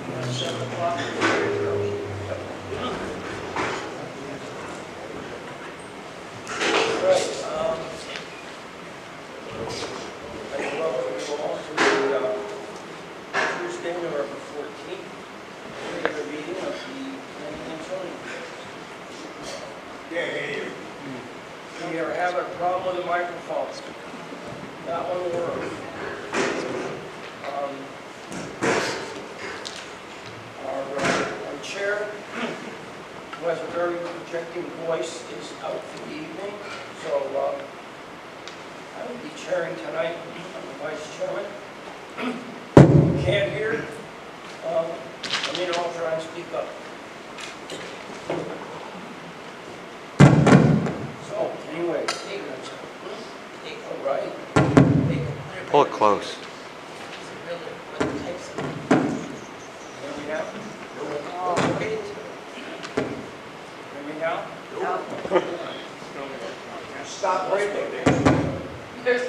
7 o'clock. Right. I welcome you all to the Tuesday, November 14th, regular meeting of the Planning and Zoning Board. We are having a problem with the microphone. That one will work. Our chair, who has a very projecting voice, is out for the evening, so I will be chairing tonight. I'm the vice chairman. Can't hear? Let me know, I'll try and speak up. So, anyway, all right. Pull it close. Hear me now? Hear me now? Stop breathing. Hear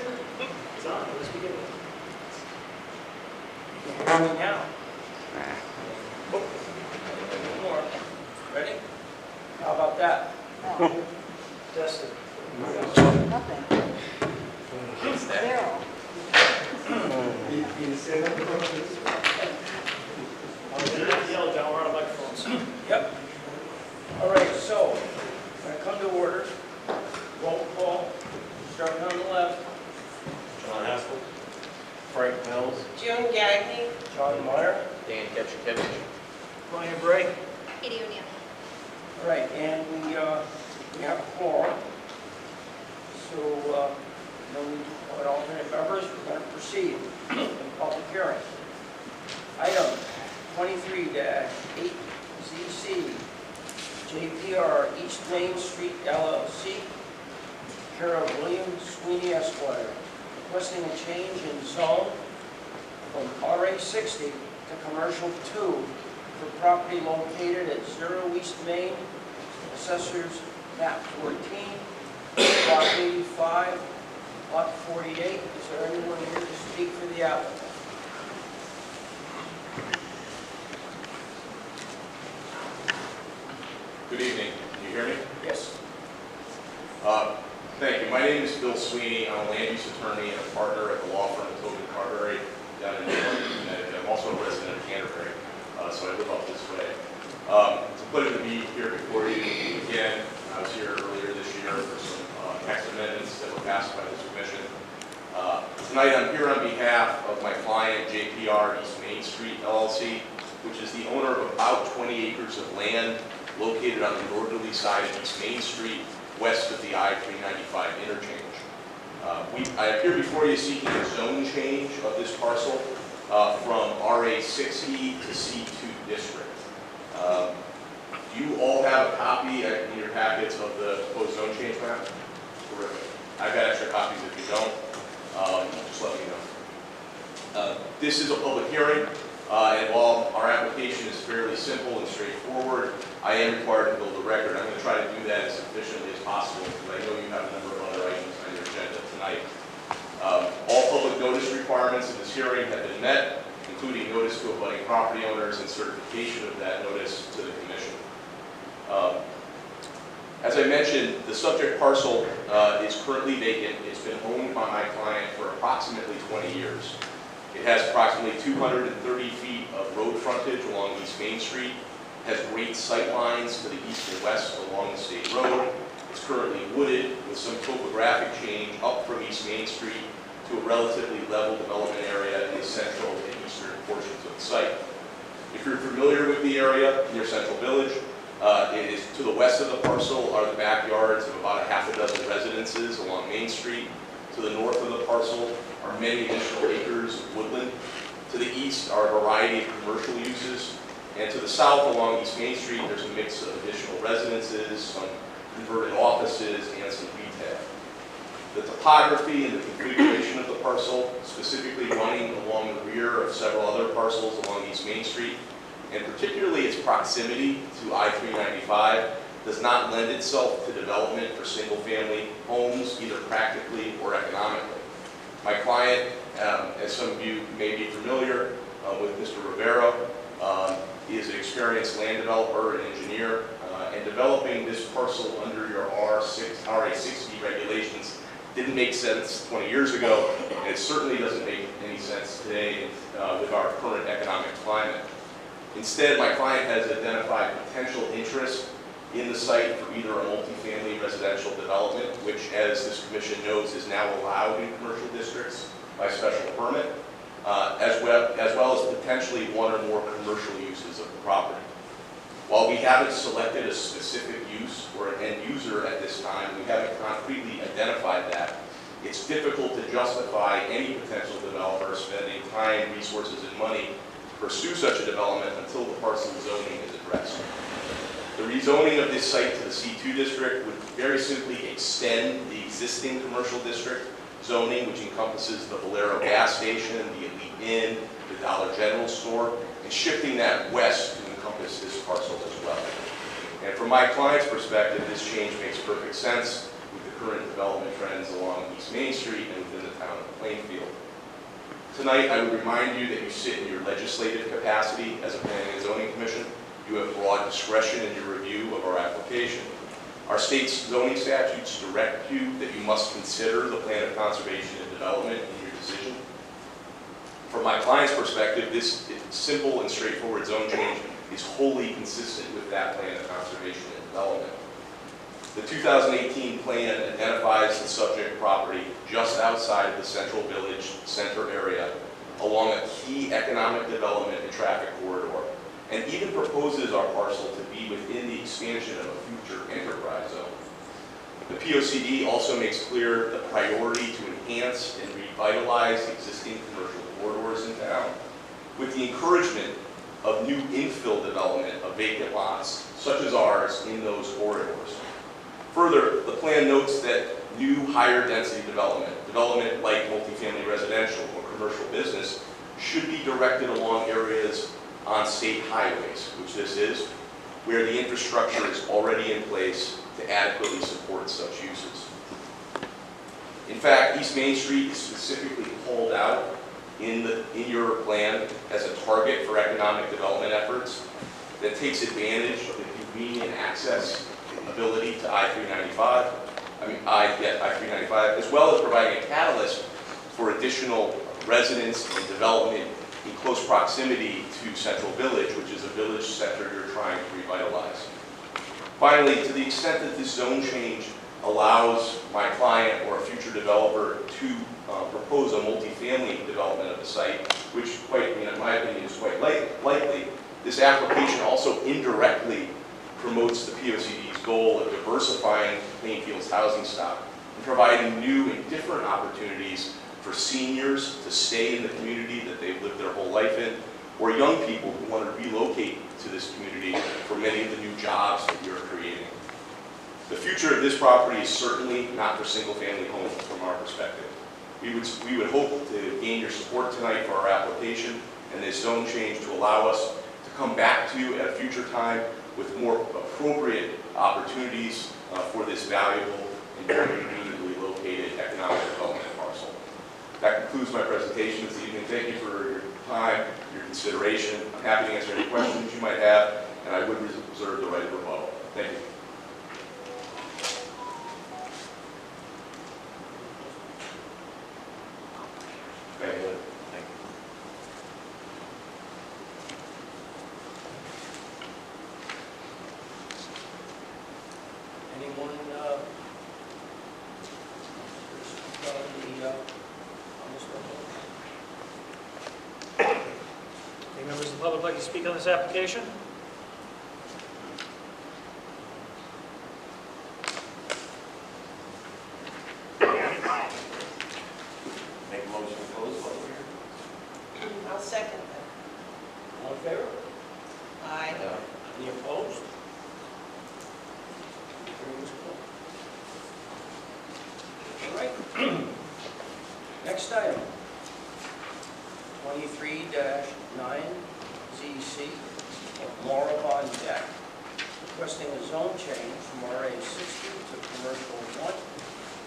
me now? One more. Ready? How about that? Test it. Nothing. Zero. Yep. All right, so, when I come to order, roll call, starting on the left. John Haskell. Frank Mills. June Gagney. John Meyer. Dan Ketchikevich. Brian Bray. Katie O'Neill. All right, and we have a quorum. So, no need to appoint alternate members. We're going to proceed in public hearing. Item 23-8ZC, JPR East Main Street LLC, care of William Sweeney Esquire, requesting a change in zone from RA60 to Commercial 2 for property located at 0 East Main, Assessors Map 14, Block 85, Lot 48. Is there anyone here to speak for the applicant? Good evening. Can you hear me? Yes. Thank you. My name is Bill Sweeney. I'm a land use attorney and a partner at the law firm of Tobin Carberry down in New York, Connecticut. I'm also a resident of Canterbury, so I live up this way. It's a pleasure to be here before you again. I was here earlier this year for some text amendments that were passed by this commission. Tonight I'm here on behalf of my client, JPR East Main Street LLC, which is the owner of about 20 acres of land located on the northerly side of East Main Street, west of the I-395 interchange. I appear before you seeking a zone change of this parcel from RA60 to C2 district. Do you all have a copy in your packets of the proposed zone change map? Terrific. I've got extra copies if you don't. Just let me know. This is a public hearing, and while our application is fairly simple and straightforward, I am required to build a record. I'm going to try to do that as efficiently as possible because I know you have a number of other items on your agenda tonight. All public notice requirements in this hearing have been met, including notice to abutting property owners and certification of that notice to the commission. As I mentioned, the subject parcel is currently vacant. It's been owned by my client for approximately 20 years. It has approximately 230 feet of road frontage along East Main Street, has great sight lines to the east and west along the state road. It's currently wooded with some topographic change up from East Main Street to a relatively level development area in the central and eastern portions of the site. If you're familiar with the area near Central Village, it is to the west of the parcel are the backyards of about a half a dozen residences along Main Street. To the north of the parcel are many additional acres of woodland. To the east are a variety of commercial uses. And to the south along East Main Street, there's a mix of additional residences, some converted offices, and some retail. The topography and the configuration of the parcel, specifically running along the rear of several other parcels along East Main Street, and particularly its proximity to I-395, does not lend itself to development for single-family homes, either practically or economically. My client, as some of you may be familiar with Mr. Rivera, experienced land developer and engineer, and developing this parcel under your RA60 regulations didn't make sense 20 years ago, and it certainly doesn't make any sense today with our current economic climate. Instead, my client has identified potential interest in the site for either a multifamily residential development, which, as this commission knows, is now allowed in commercial districts by special permit, as well as potentially one or more commercial uses of the property. While we haven't selected a specific use or an end user at this time, we haven't concretely identified that, it's difficult to justify any potential developer spending time, resources, and money to pursue such a development until the parcel zoning is addressed. The rezoning of this site to the C2 district would very simply extend the existing commercial district zoning, which encompasses the Valero gas station, the Elite Inn, the Dollar General store, and shifting that west to encompass this parcel as well. And from my client's perspective, this change makes perfect sense with the current development trends along East Main Street and within the town of Plainfield. Tonight, I would remind you that you sit in your legislative capacity as a planning and zoning commission. You have broad discretion in your review of our application. Our state's zoning statutes direct you that you must consider the plan of conservation and development in your decision. From my client's perspective, this simple and straightforward zone change is wholly consistent with that plan of conservation and development. The 2018 plan identifies the subject property just outside of the Central Village Center area along a key economic development and traffic corridor, and even proposes our parcel to be within the expansion of a future enterprise zone. The POCD also makes clear the priority to enhance and revitalize existing commercial corridors in town, with the encouragement of new infill development of vacant lots, such as ours, in those corridors. Further, the plan notes that new higher density development like multifamily residential or commercial business, should be directed along areas on state highways, which this is, where the infrastructure is already in place to adequately support such uses. In fact, East Main Street is specifically called out in your plan as a target for economic development efforts that takes advantage of the convenient access ability to I-395, as well as providing a catalyst for additional residents and development in close proximity to Central Village, which is a village center you're trying to revitalize. Finally, to the extent that this zone change allows my client or a future developer to propose a multifamily development of the site, which in my opinion is quite likely, this application also indirectly promotes the POCD's goal of diversifying Plainfield's housing stock and providing new and different opportunities for seniors to stay in the community that they've lived their whole life in, or young people who want to relocate to this community for many of the new jobs that you're creating. The future of this property is certainly not for single-family homes from our perspective. We would hope to gain your support tonight for our application and this zone change to allow us to come back to you at a future time with more appropriate opportunities for this valuable and very conveniently located economic development parcel. That concludes my presentation this evening. Thank you for your time, your consideration. I'm happy to answer any questions you might have, and I would reserve the right of rebuttal. Thank you. Very good. Thank you. Anyone on this proposal? Any members of the public like to speak on this application? Make a motion to close public hearing. I'll second that. All in favor? Aye. Any opposed? Hearing is closed. All right. Next item. 23-9 ZC of Moribond Deck, requesting a zone change from RA60 to Commercial 1,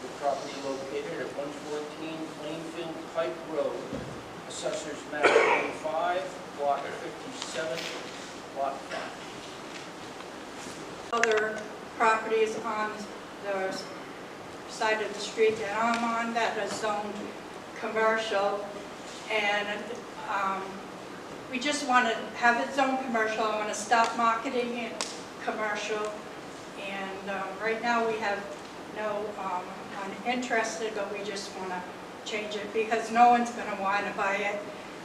the property located at 114 Plainfield Pike Road, Assessors Map 25, Block 57, lot 5. Other properties on the side of the street that I'm on that is zoned commercial, and we just want to have it zoned commercial. I want to stop marketing it commercial, and right now we have no one interested, but we just want to change it because no one's going to want to buy it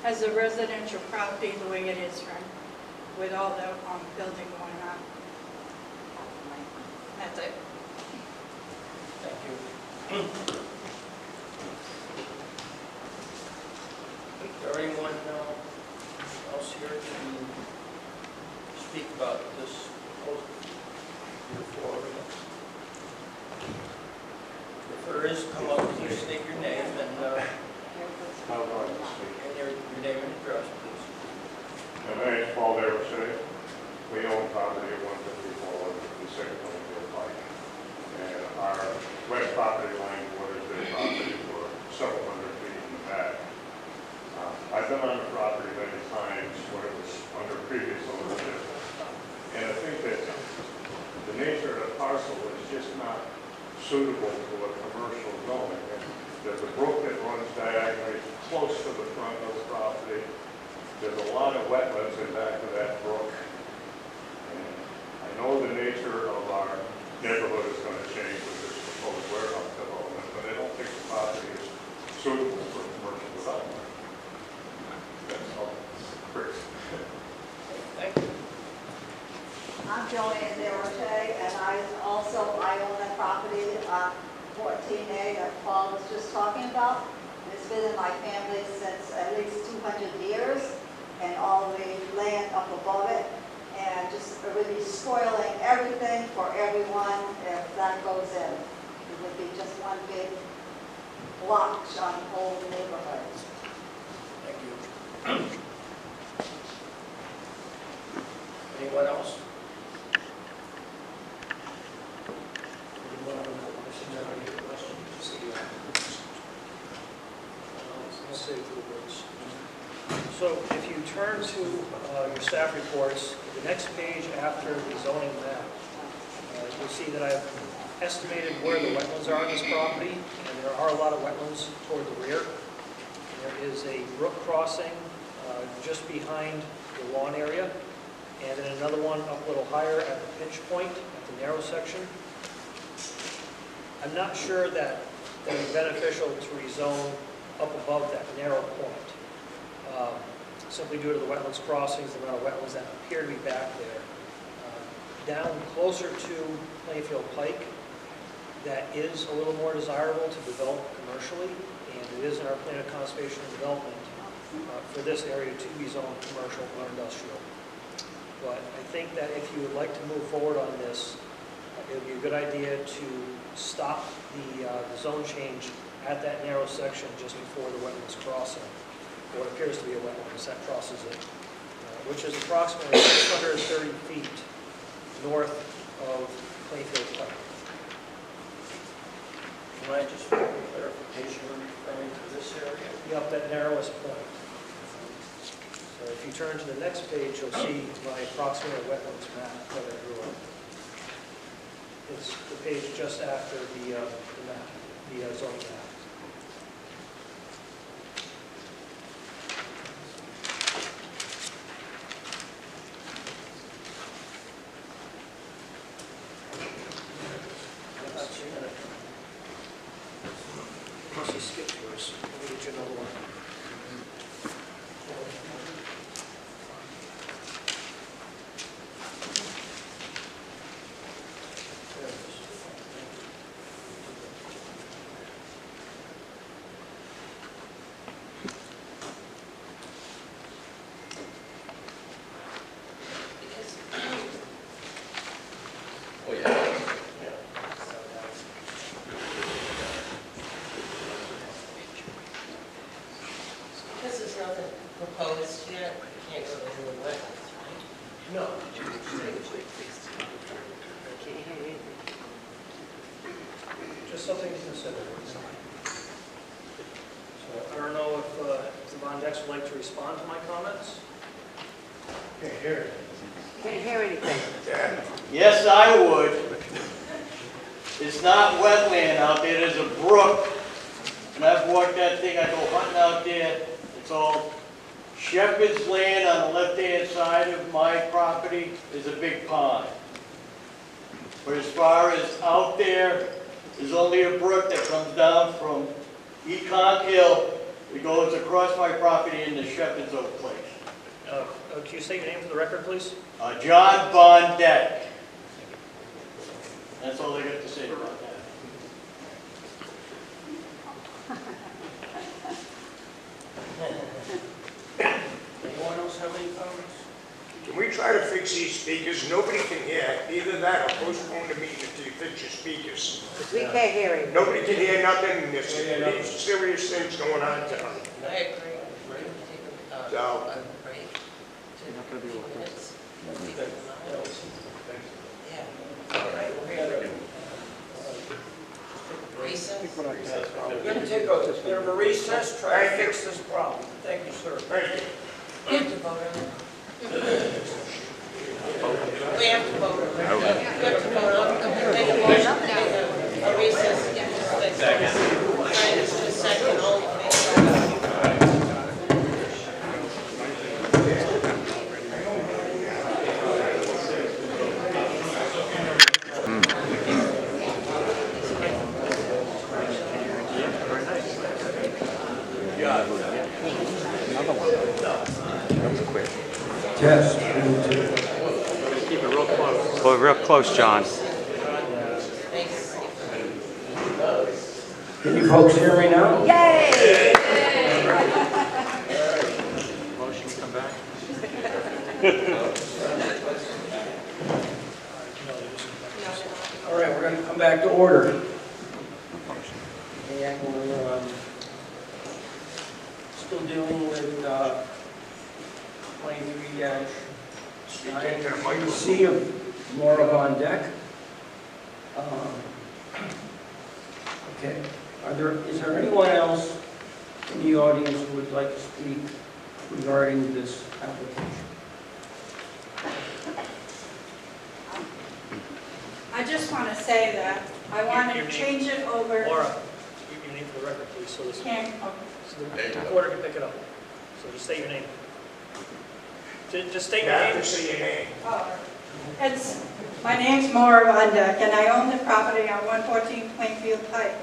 as a residential property the way it is right, with all the building going on. That's it. Thank you. Is there anyone else here to speak about this proposal? Before if there is, come up, please state your name and your name and address, please. My name is Paul Davidson. We own property at 154, 156 Plainfield Pike. And our west property line borders their property for several hundred feet in the back. I've been on the property many times when it was under previous ownership. And I think that the nature of the parcel is just not suitable to a commercial zone. There's a brook that runs diagonally close to the front of the property. There's a lot of wetlands in back of that brook. And I know the nature of our neighborhood is going to change with this proposed warehouse development, but I don't think the property is suitable for commercial development. That's all. Chris. Thank you. I'm Joanne DeRoche, and I own that property on 14A that Paul was just talking about. It's been in my family since at least 200 years, and all the land up above it, and just it would be spoiling everything for everyone if that goes in. It would be just one big blotch on the whole neighborhood. Thank you. Anyone else? So if you turn to your staff reports, the next page after the zoning map, you'll see that I've estimated where the wetlands are on this property, and there are a lot of wetlands toward the rear. There is a brook crossing just behind the lawn area, and then another one up a little higher at the pinch point, at the narrow section. I'm not sure that it would be beneficial to rezone up above that narrow point, simply due to the wetlands crossings, the amount of wetlands that appear to be back there. Down closer to Plainfield Pike, that is a little more desirable to develop commercially, and it is in our plan of conservation and development for this area to be zoned commercial or industrial. But I think that if you would like to move forward on this, it would be a good idea to stop the zone change at that narrow section just before the wetlands crossing, what appears to be a wetlands that crosses it, which is approximately 630 feet north of Plainfield Pike. Can I just for clarification, referring to this area? Up that narrowest point. So if you turn to the next page, you'll see my approximate wetlands map that I drew up. It's the page just after the map, the zoning map. Unless you skip yours, let me get you another one. There it is. Oh, yeah. This is nothing proposed yet, you can't go into the wetlands, right? No. Just something to consider. So I don't know if the Von Decks would like to respond to my comments. Can't hear it. Can't hear anything. Yes, I would. It's not wetland out there, there's a brook. And I've walked that thing, I go hunting out there. It's all shepherd's land on the left-hand side of my property is a big pond. But as far as out there, there's only a brook that comes down from Econk Hill. It goes across my property into Shepherd's Oak Place. Can you state your name for the record, please? John Von Deck. That's all I got to say about that. Anyone else have any comments? Can we try to fix these speakers? Nobody can hear. Either that or postpone the meeting until you fix your speakers. We can't hear him. Nobody can hear nothing. There's serious things going on tonight. I agree. We're going to take So- a break. Not gonna be able to fix Minutes. Yeah. Yeah. All right, we're going to recess. We're going to take a bit of a recess, try to fix this problem. Thank you, sir. Thank you. We have to vote on it. We have to vote on it. We have to vote on it. Make a motion, take a recess. Second. All right, it's just second, all in favor? Test. keep it real close. Well, real close, John. Thanks. Can you folks hear me now? Yay! Motion to come back? All right, we're going to come back to order. And we're still dealing with 23-9C of Laura Von Deck. Okay, is there anyone else in the audience who would like to speak regarding this application? I just want to say that I want to change it over. Laura, give your name for the record, please, so Can't, so the recorder can pick it up. So just state your name. Just state your name. Just say your name. my name's Maura Von Deck, and I own the property on 114 Plainfield Pike.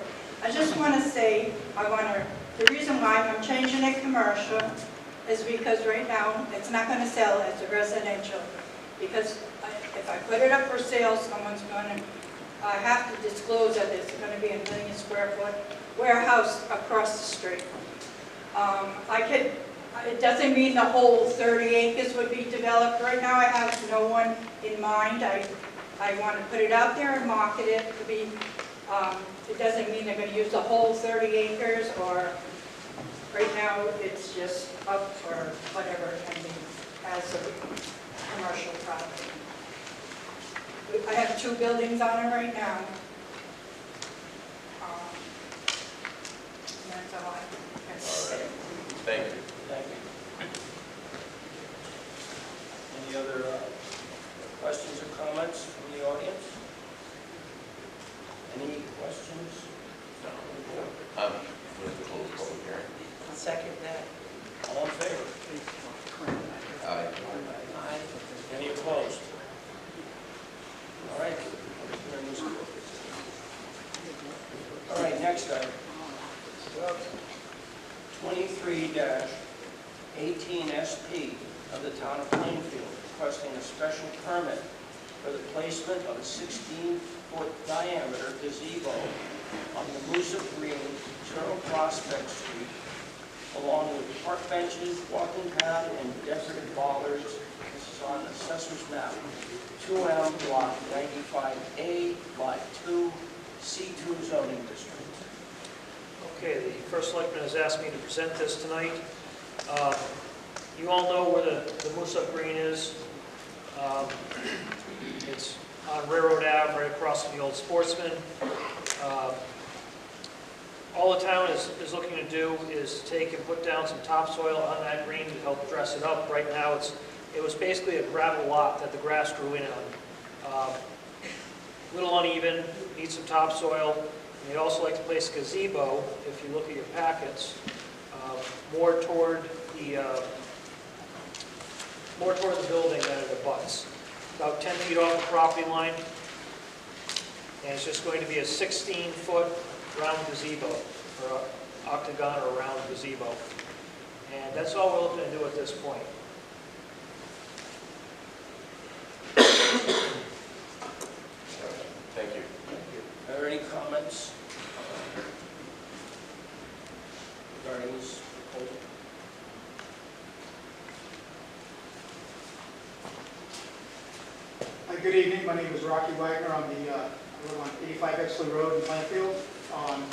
I just want to say, the reason why I'm changing it commercial is because right now, it's not going to sell as a residential. Because if I put it up for sale, someone's going to have to disclose that it's going to be a 1 million square foot warehouse across the street. It doesn't mean the whole 30 acres would be developed. Right now, I have no one in mind. I want to put it out there and market it to be, it doesn't mean they're going to use the whole 30 acres or, right now, it's just up for whatever it can be as a commercial property. I have 2 buildings on it right now. And that's all I can say. Thank you. Thank you. Any other questions or comments from the audience? Any questions? Move to close public hearing. I'll second that. All in favor? Aye. Aye. Any opposed? All right. Hearing is closed. All right, next item. 23-18SP of the town of Plainfield requesting a special permit for the placement of a 16-foot diameter gazebo on the Moosa Green, Turtle Prospect Street, along with park benches, walking path, and decorative bollards. This is on Assessor's Map 2M Block 95A, Lot 2, C2 zoning district. Okay, the first selectman has asked me to present this tonight. You all know where the Moose Up Green is. It's on Railroad Ave, right across from the old Sportsman. All the town is looking to do is take and put down some topsoil on that green to help dress it up. Right now, it's It was basically a gravel lot that the grass grew in on. Little uneven, needs some topsoil. And they'd also like to place a gazebo, if you look at your packets, more toward the building than it abuts. About 10 feet off the property line. And it's just going to be a 16-foot round gazebo, or octagon or round gazebo. And that's all we're looking to do at this point. Thank you. Are there any comments regarding this proposal? Good evening, my name is Rocky Wagner. I live on 85 Exley Road in Plainfield. I'm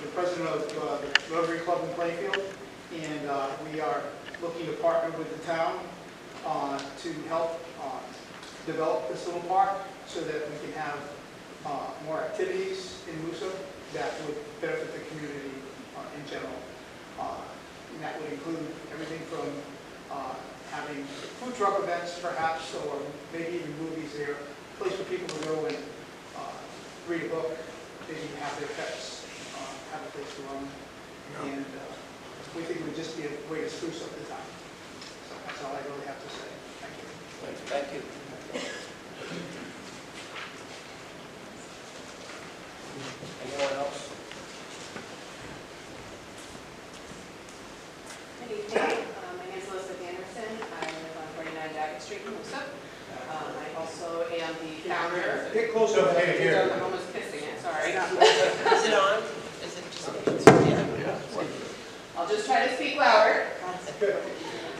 the president of the Rotary Club in Plainfield, and we are looking to partner with the town to help develop this little park so that we can have more activities in Moosup that would benefit the community in general. And that would include everything from having food truck events perhaps, or maybe even movies there, a place for people to go and read a book, maybe have their pets, have a place to roam. And we think it would just be a way to spruce up the town. So that's all I really have to say. Thank you. Thank you. Anyone else? Good evening. My name is Elizabeth Anderson. I live on 49 Daggett Street in Moosup. I also am the founder. Get closer to the here. I'm almost kissing it, sorry. Is it on? Is it just? I'll just try to speak louder.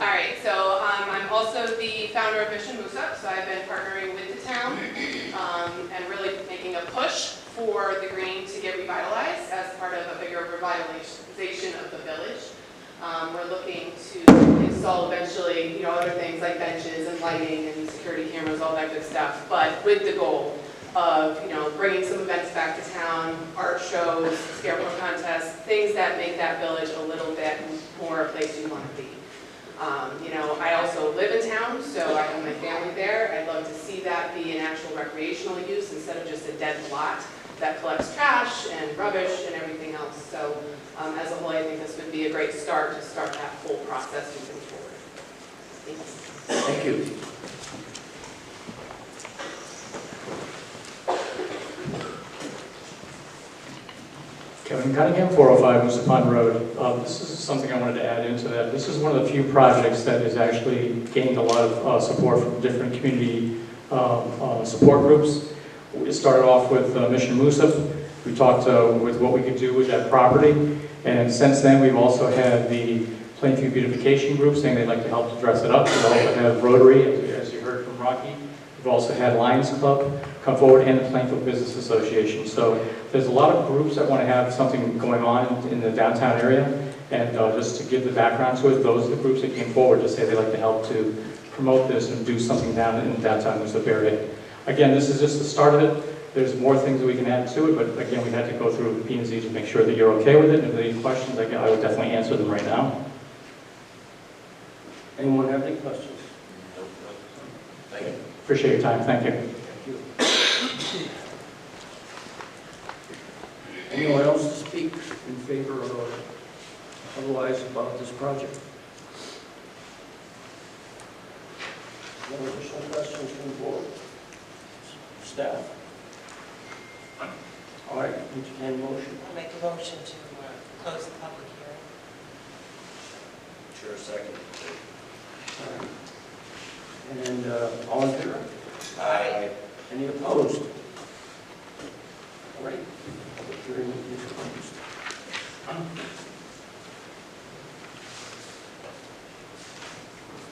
All right, so I'm also the founder of Mission Moosup, so I've been partnering with the town and really making a push for the green to get revitalized as part of a bigger revitalization of the village. We're looking to install eventually, other things like benches and lighting and security cameras, all that good stuff, but with the goal of, bringing some events back to town, art shows, scarecrow contests, things that make that village a little bit more a place you want to be. I also live in town, so I have my family there. I'd love to see that be an actual recreational use instead of just a dead lot that collects trash and rubbish and everything else. So as a whole, I think this would be a great start to start that whole process moving forward. Thank you. Kevin Cunningham, 405 Moosup Pond Road. This is something I wanted to add into that. This is one of the few projects that has actually gained a lot of support from different community support groups. We started off with Mission Moosup. We talked with what we could do with that property, and since then we've also had the Plainfield Beautification Group saying they'd like to help to dress it up. We also have Rotary, as you heard from Rocky. We've also had Lions Club come forward, and the Plainfield Business Association. So there's a lot of groups that want to have something going on in the downtown area, and just to give the background to it, those are the groups that came forward to say they'd like to help to promote this and do something down in the downtown Moosup area. Again, this is just the start of it. There's more things that we can add to it, but again, we had to go through P&Z to make sure that you're okay with it. And if there are any questions, I would definitely answer them right now. Anyone have any questions? Thank you. Appreciate your time. Thank you. Thank you. Anyone else to speak in favor or otherwise about this project? No additional questions from the board? Staff? All right, entertain motion. I'll make a motion to close the public hearing. Sure, second. All right. And all in favor? Aye. Any opposed? All right, public hearing is closed.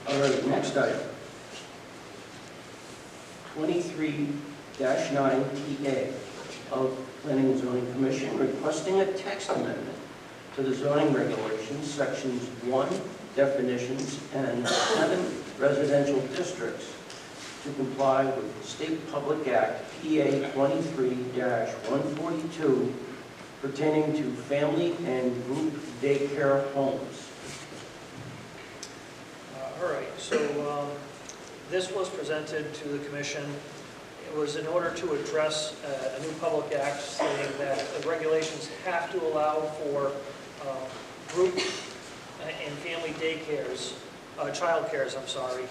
All right, next item. 23-9TA of Planning and Zoning Commission requesting a text amendment to the zoning regulations, sections 1, definitions, and 7 residential districts to comply with State Public Act PA 23-142 pertaining to family and group daycare homes. All right, so This was presented to the commission. It was in order to address a new public act stating that the regulations have to allow for group and family daycares, child cares, I'm sorry,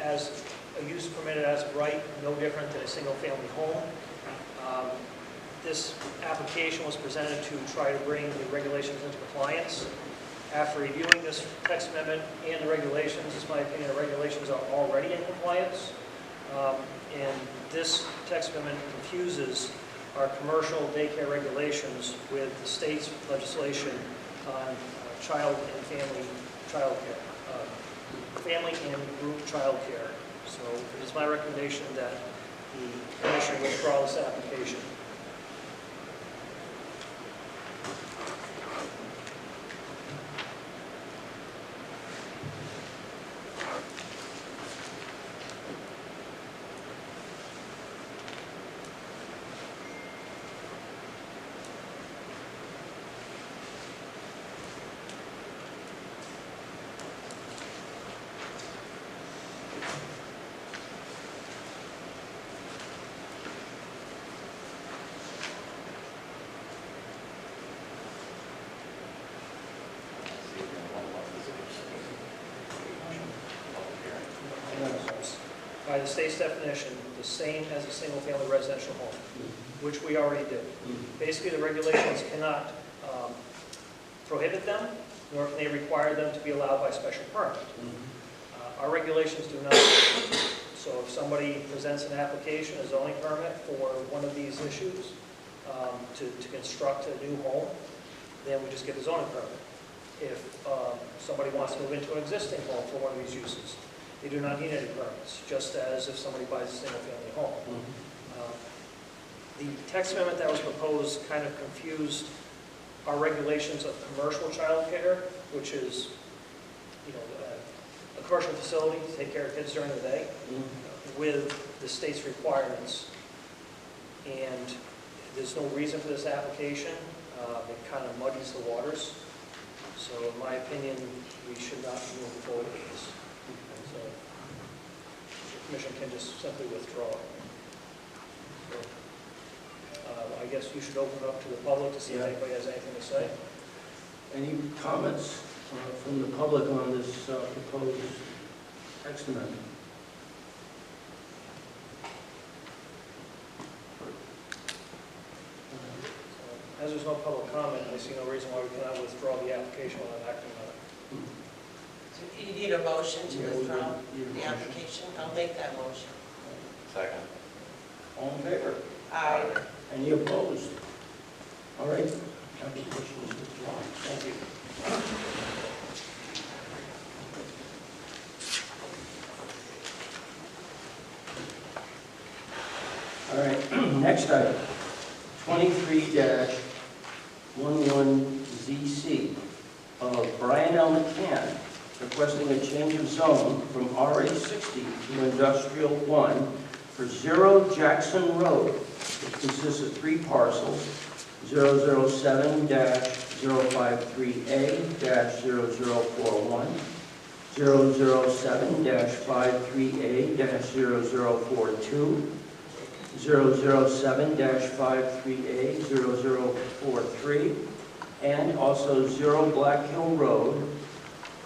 as a use permitted as of right, no different than a single-family home. This application was presented to try to bring the regulations into compliance. After reviewing this text amendment and the regulations, it's my opinion the regulations are already in compliance. And this text amendment confuses our commercial daycare regulations with the state's legislation on child and family child care, family and group child care. So it is my recommendation that the commission withdraw this application. By the state's definition, the same as a single-family residential home, which we already do. Basically, the regulations cannot prohibit them, nor can they require them to be allowed by special permit. Our regulations do not. So if somebody presents an application, a zoning permit for one of these issues, to construct a new home, then we just get the zoning permit. If somebody wants to move into an existing home for one of these uses, they do not need any permits, just as if somebody buys a single-family home. The text amendment that was proposed kind of confused our regulations of commercial child care, which is, a commercial facility to take care of kids during the day, with the state's requirements. And there's no reason for this application. It kind of muddies the waters. So in my opinion, we should not move forward with this. So the commission can just simply withdraw. So, I guess you should open it up to the public to see if anybody has anything to say. Any comments from the public on this proposed text amendment? As there's no public comment, I see no reason why we cannot withdraw the application without acting on it. So you need a motion to withdraw the application? I'll make that motion. Second. All in favor? Aye. Any opposed? All right, application is withdrawn. Thank you. All right, next item, 23-11ZC of Brian L. McCann, requesting a change of zone from RA60 to Industrial 1 for 0 Jackson Road, which consists of 3 parcels, 007-053A-0041, 007-538-0042, 007-538-0043, and also 0 Black Hill Road,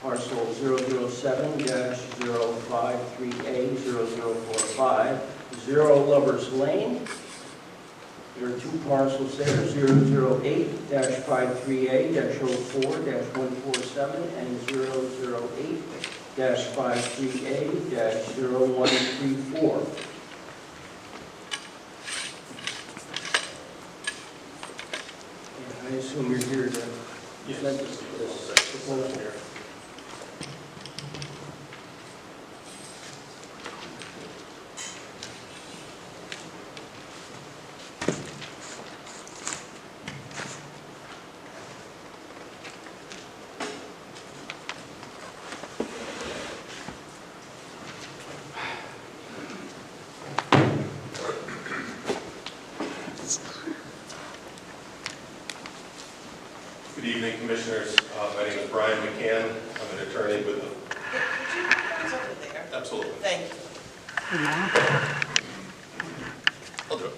parcel 007-0538-0045, 0 Lovers Lane. There are 2 parcels there, 008-538-04-147 and 008-538-0134. I assume you're here to present this proposal here. Good evening, Commissioners. My name is Brian McCann. I'm an attorney with the... Could you please over there? Absolutely. Thank you. I'll do it.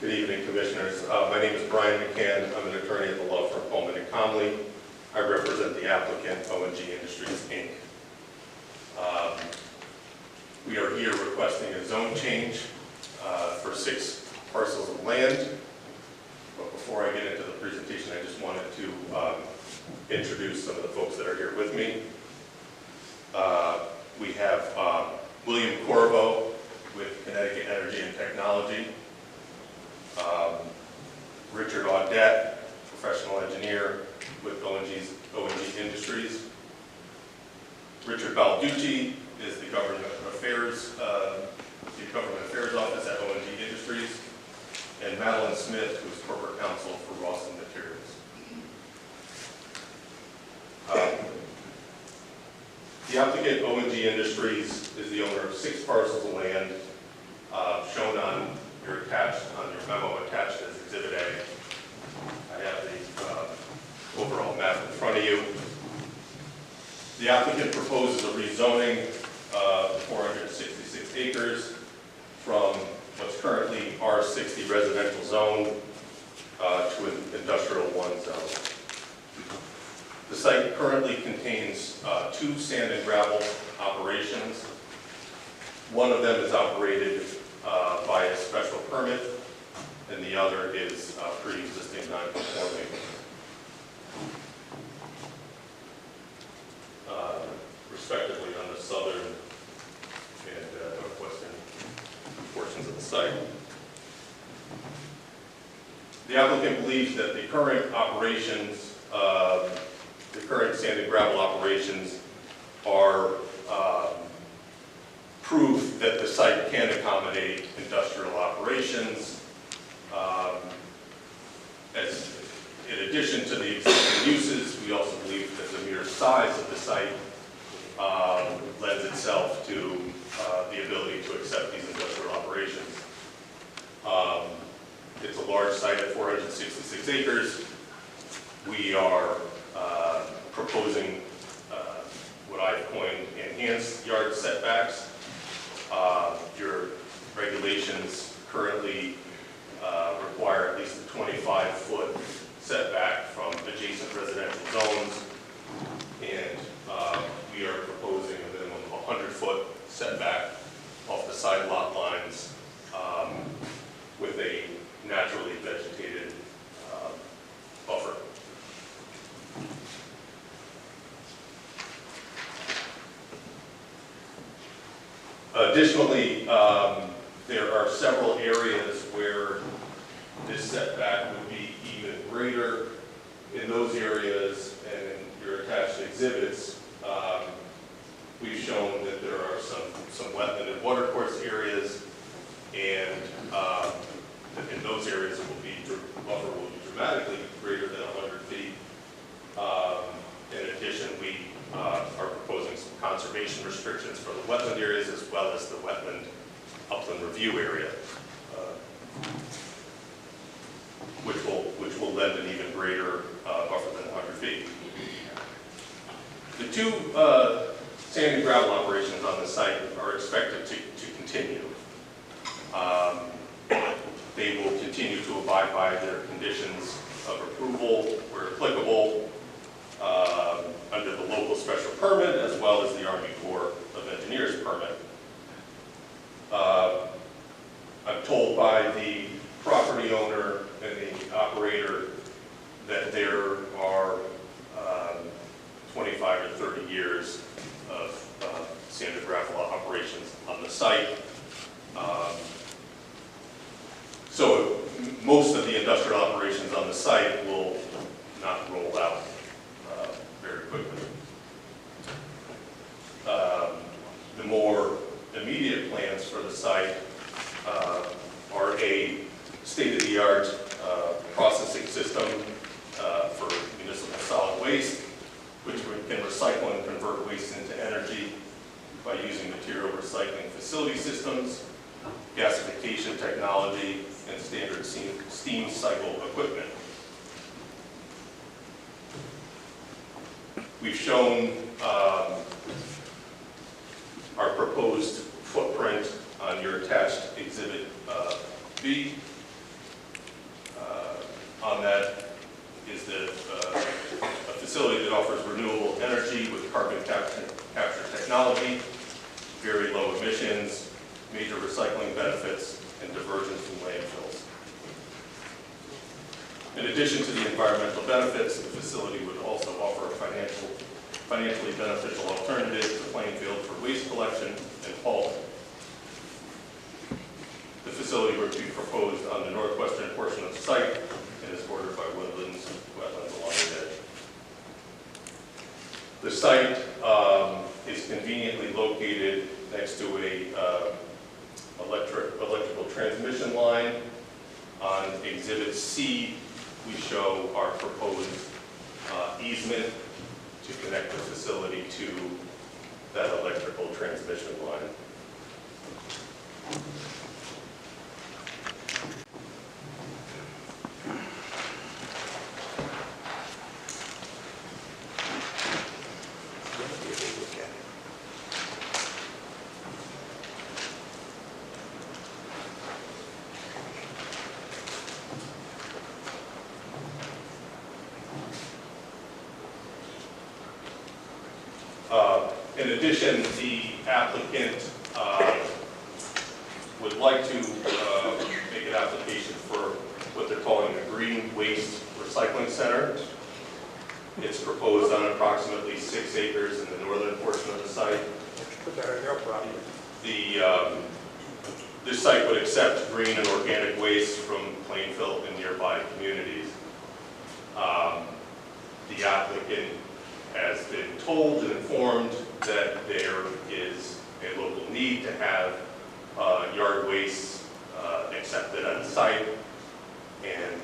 Good evening, Commissioners. My name is Brian McCann. I'm an attorney at the law firm Coleman & Comley. I represent the applicant, O&G Industries, Inc. We are here requesting a zone change for 6 parcels of land. But before I get into the presentation, I just wanted to introduce some of the folks that are here with me. We have William Corvo with Connecticut Energy and Technology. Richard Audette, professional engineer with O&G Industries. Richard Balducci is the Government Affairs Office at O&G Industries, and Madeline Smith, who is corporate counsel for Rawson Materials. The applicant, O&G Industries, is the owner of 6 parcels of land shown on your memo attached as Exhibit A. I have the overall map in front of you. The applicant proposes a rezoning of 466 acres from what's currently R60 residential zone to an industrial 1 zone. The site currently contains 2 sand and gravel operations. One of them is operated by a special permit, and the other is pre-existing non-conforming. Respectively on the southern and northwestern portions of the site. The applicant believes that the current operations, the current sand and gravel operations are proof that the site can accommodate industrial operations. In addition to the existing uses, we also believe that the mere size of the site lends itself to the ability to accept these industrial operations. It's a large site at 466 acres. We are proposing what I've coined enhanced yard setbacks. Your regulations currently require at least a 25-foot setback from adjacent residential zones, and we are proposing a minimum of 100-foot setback off the side lot lines with a naturally vegetated buffer. Additionally, there are several areas where this setback would be even greater. In those areas, and in your attached exhibits, we've shown that there are some wetland and water course areas, and in those areas the buffer will be dramatically greater than 100 feet. In addition, we are proposing some conservation restrictions for the wetland areas as well as the wetland upland review area, which will lend an even greater buffer than 100 feet. The 2 sand and gravel operations on the site are expected to continue. They will continue to abide by their conditions of approval where applicable under the local special permit as well as the Army Corps of Engineers permit. I'm told by the property owner and the operator that there are equipment. The more immediate plans for the site are a state-of-the-art processing system for municipal solid waste, which can recycle and convert waste into energy by using material recycling facility systems, gasification technology, and standard steam cycle equipment. We've shown our proposed footprint on your attached Exhibit B. On that is a facility that offers renewable energy with carbon capture technology, very low emissions, major recycling benefits, and diversion from landfills. In addition to the environmental benefits, the facility would also offer a financially beneficial alternative to Plainfield for waste collection and hauling. The facility would be proposed on the northwestern portion of the site and is bordered by wetlands along the edge. The site is conveniently located next to a electrical transmission line. On Exhibit C, we show our proposed easement to connect the facility to that electrical transmission line. In addition, the applicant would like to make an application for what they're calling a green waste recycling center. It's proposed on approximately 6 acres in the northern portion of the site. Put that on your property. This site would accept green and organic waste from Plainfield and nearby communities. The applicant has been told and informed that there is a local need to have yard waste accepted on site, and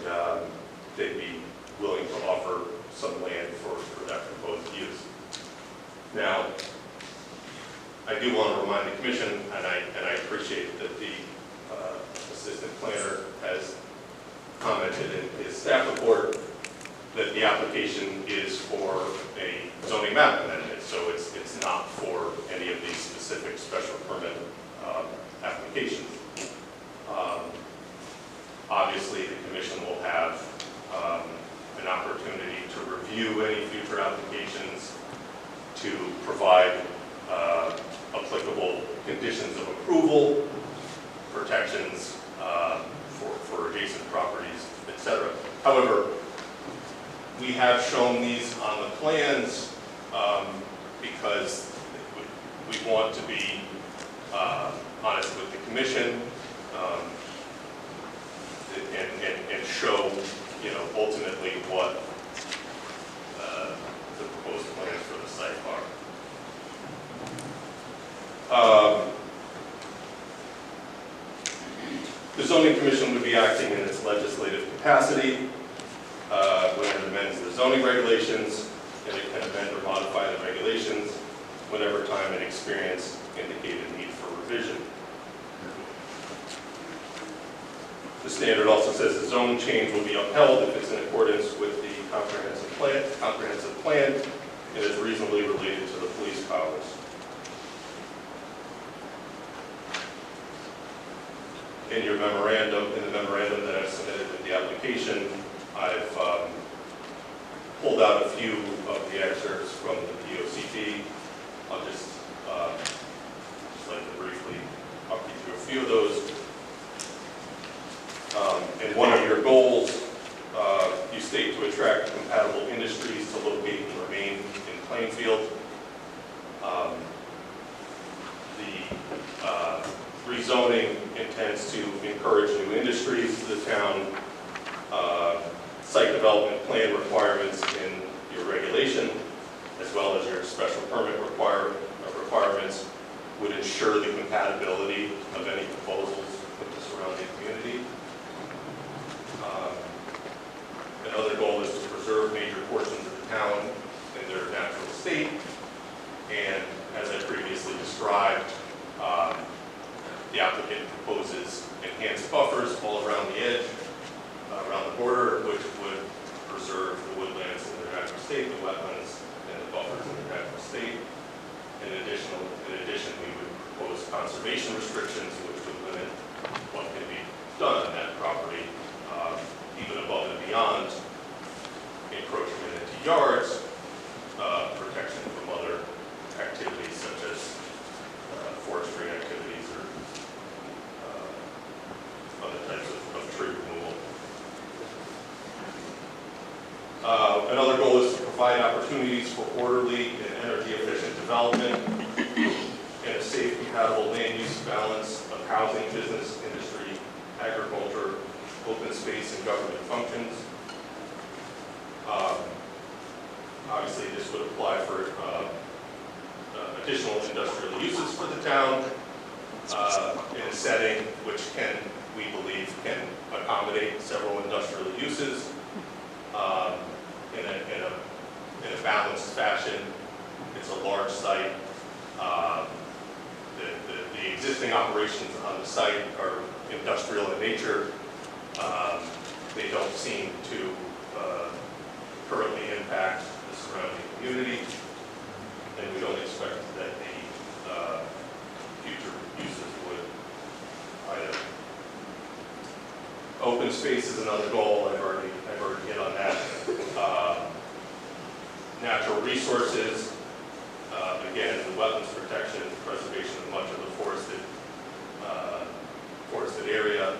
they'd be willing to offer some land for that proposed use. Now, I do want to remind the Commission, and I appreciate that the Assistant Planner has commented in his staff report that the application is for a zoning map amendment, so it's not for any of these specific special permit applications. Obviously, the Commission will have an opportunity to review any future applications, to provide applicable conditions of approval, protections for adjacent properties, etc. However, we have shown these on the plans because we want to be honest with the Commission and show, ultimately what the proposed plans for the site are. The Zoning Commission would be acting in its legislative capacity when it amends the zoning regulations, and it can amend or modify the regulations whenever time and experience indicate a need for revision. The standard also says the zone change will be upheld if it's in accordance with the comprehensive plan and is reasonably related to the police powers. In the memorandum that I've submitted with the application, I've pulled out a few of the excerpts from the POCD. I'll just like to briefly walk you through a few of those. In one of your goals, you state to attract compatible industries to locate and remain in Plainfield. The rezoning intends to encourage new industries to the town. Site development plan requirements in your regulation compatibility of any proposals with the surrounding community. Another goal is to preserve major portions of the town in their natural state. And as I previously described, the applicant proposes enhanced buffers all around the edge, around the border, which would preserve the woodlands in their natural state, the wetlands, and the buffers in their natural state. In addition, we would propose conservation restrictions, which would limit what can be done on that property, even above and beyond encroachment into yards, protection from other activities such as forestry activities or other types of tree removal. Another goal is to provide opportunities for orderly and energy efficient development and a safe, compatible land use balance of housing, business, industry, agriculture, open space, and government functions. Obviously, this would apply for additional industrial uses for the town in a setting which we believe can accommodate several industrial uses in a balanced fashion. It's a large site. The existing operations on the site are industrial in nature. They don't seem to currently impact the surrounding community, and we don't expect that the future uses would either. Open space is another goal. I've already hit on that. Natural resources, again, the wetlands protection, preservation of much of the forested area.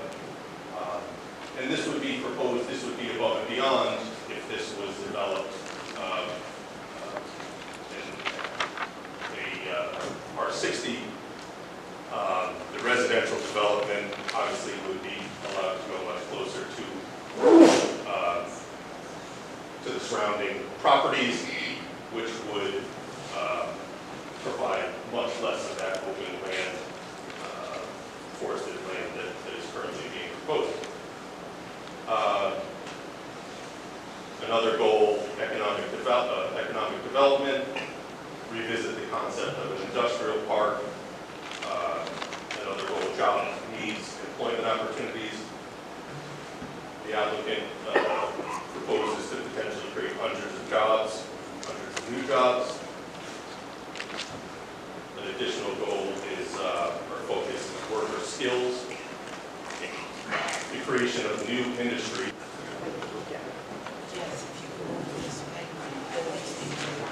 And this would be proposed, this would be above and beyond if this was developed in a R60. The residential development obviously would be allowed to go much closer to the surrounding properties, which would provide much less of that open land, forested land that is currently being proposed. Another goal, economic development, revisit the concept of an industrial park. Another goal, job needs, employment opportunities. The applicant proposes to potentially create hundreds of jobs, hundreds of new jobs. An additional goal is, or focus is worker skills, the creation of new industry. Yes, if you go over this way, at least you can go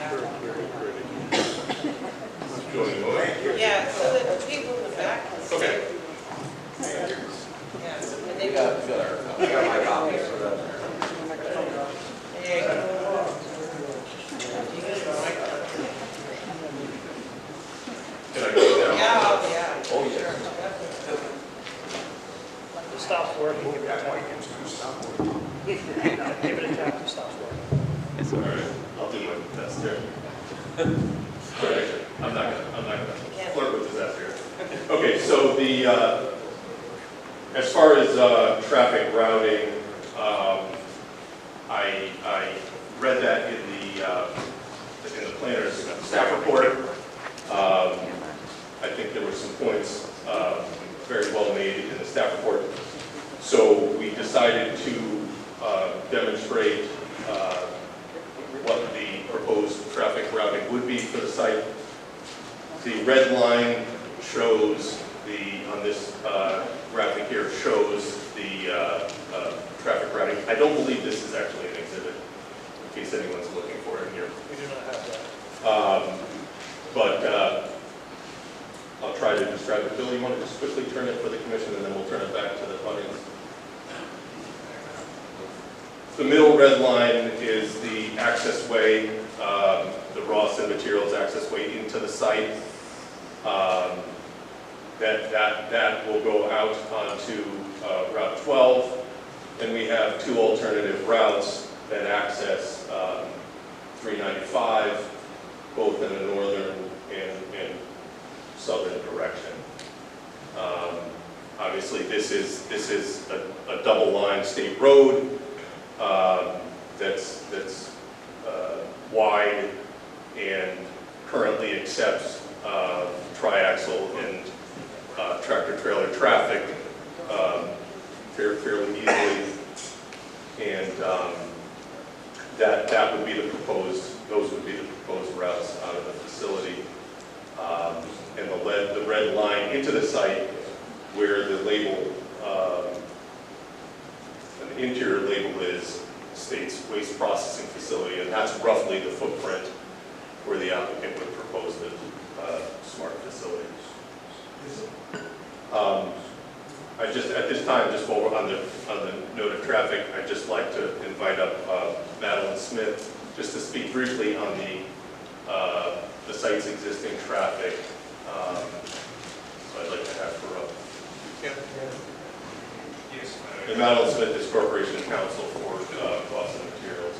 back. Yeah, so that the people in the back can see. Okay. Yeah, so when they We got my copy for that. There you go. Can I go down? Yeah, yeah. Oh, yeah. It stops working, give it a tap. Give it a tap, it stops working. All right, I'll do my best here. All right, I'm not gonna flirt with disaster. Okay, so as far as traffic routing, I read that in the planner's staff report. I think there were some points very well made in the staff report. So we decided to demonstrate what the proposed traffic routing would be for the site. The red line shows on this graphic here shows the traffic routing. I don't believe this is actually an exhibit, in case anyone's looking for it here. We do not have that. But I'll try to describe it. Bill, you want to just quickly turn it for the commission, and then we'll turn it back to the audience. The middle red line is the access way, the Ross and Materials access way into the site. That will go out onto Route 12, and we have two alternative routes that access 395, both in a northern and southern direction. Obviously, this is a double-line state road that's wide and currently accepts triaxle and tractor-trailer traffic fairly easily, and that would be the proposed. Those would be the proposed routes out of the facility, and the red line into the site where the label, an interior label is states waste processing facility, and that's roughly the footprint where the applicant would propose the smart facility. I just, at this time, just while we're on the note of traffic, I'd just like to invite up Madeline Smith just to speak briefly on the site's existing traffic. So I'd like to have her up. Yes. And Madeline Smith is Corporation Counsel for Boston Materials.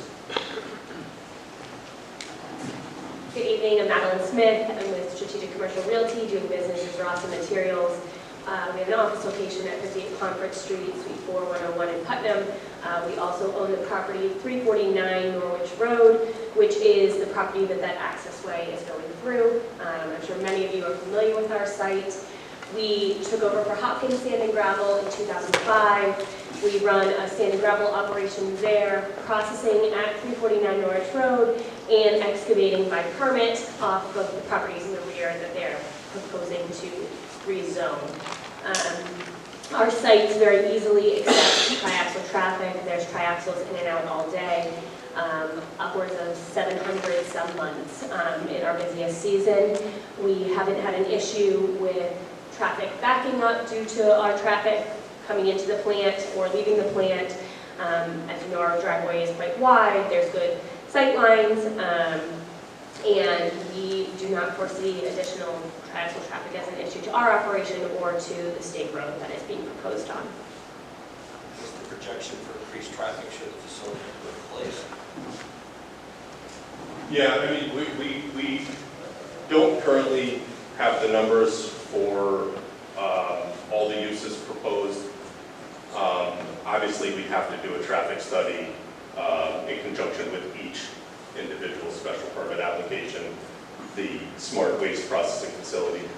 Good evening, I'm Madeline Smith. I'm with Strategic Commercial Realty, doing business with Boston Materials. We have an office location at 58 Pomfret Street, Suite 4101 in Putnam. We also own the property 349 Norwich Road, which is the property that access way is going through. I'm sure many of you are familiar with our site. We took over for Hopkins Sand and Gravel in 2005. We run a sand and gravel operation there, processing at 349 Norwich Road, and excavating by permit off of the properties in the rear that they're proposing to rezone. Our sites very easily accept triaxle traffic. There's triaxles in and out all day, upwards of 700 some months in our busiest season. We haven't had an issue with traffic backing up due to our traffic coming into the plant or leaving the plant. As you know, our driveway is quite wide. There's good sight lines, and we do not foresee additional triaxle traffic as an issue to our operation or to the state road that is being proposed on. What's the projection for increased traffic should the facility be put in place? Yeah, I mean, we don't currently have the numbers for all the uses proposed. Obviously, we have to do a traffic study in conjunction with each individual special permit application, the smart waste processing facility